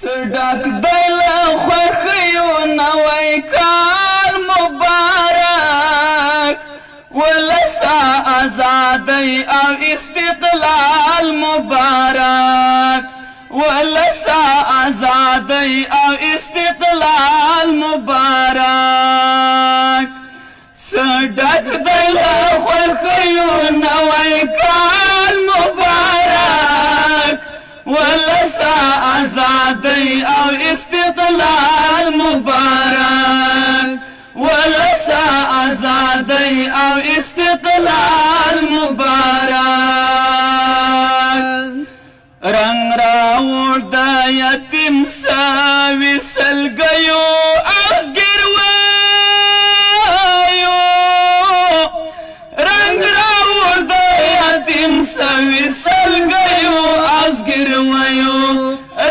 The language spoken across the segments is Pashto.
صدق دل خوخیو نوی کال مبارک ولسا آزادی او استقلال مبارک ولسا آزادی او استقلال مبارک صدق دل خوخیو نوی کال مبارک ولسا آزادی او استقلال مبارک ولسا آزادی او استقلال مبارک رنگ راوړ د یتیم ساوي سلګیو ازګروایو رنگ راوړ د یتیم ساوي سلګیو ازګروایو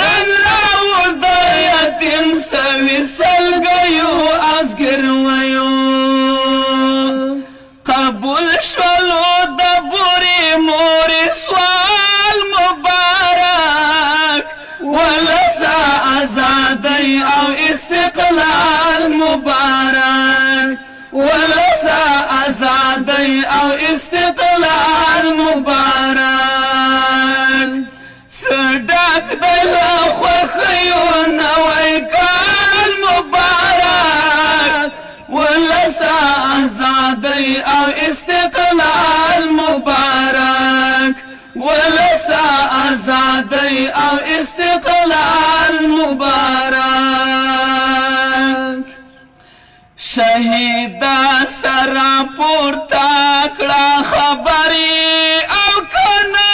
رنگ راوړ د یتیم ساوي سلګیو ازګروایو قبول شولو د بوري موري سوال مبارک ولسا آزادی او استقلال مبارک ولسا آزادی او استقلال مبارک صدق دل خوخیو نوی کال مبارک ولسا آزادی او استقلال مبارک ولسا آزادی او استقلال مبارک شهیدا سرا پورتا کړه خبري او کنای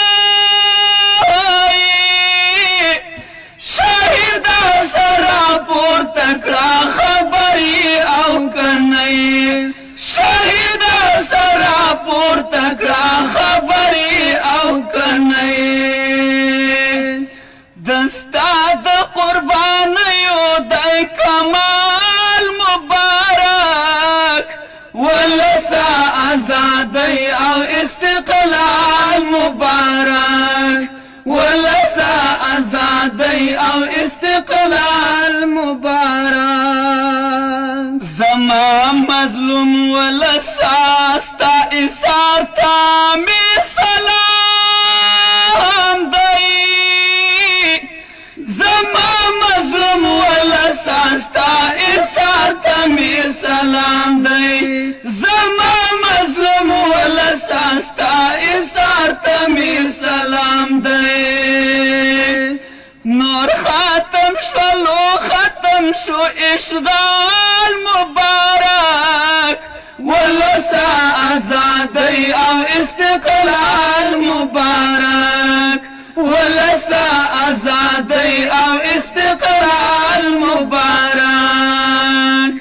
شهیدا سرا پورتا کړه خبري او کنای شهیدا سرا پورتا کړه خبري او کنای دستا د قربانیو د کمال مبارک ولسا آزادی او استقلال مبارک ولسا آزادی او استقلال مبارک زما مظلوم ولسا ستا ایثار تا می سلام دی زما مظلوم ولسا ستا ایثار تا می سلام دی زما مظلوم ولسا ستا ایثار تا می سلام دی نور ختم شلو ختم شو اشغال مبارک ولسا آزادی او استقلال مبارک ولسا آزادی او استقلال مبارک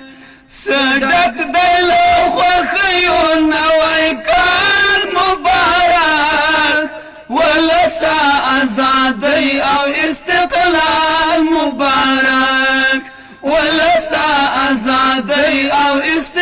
صدق دل خوخیو نوی کال مبارک ولسا آزادی او استقلال مبارک ولسا آزادی او استقلال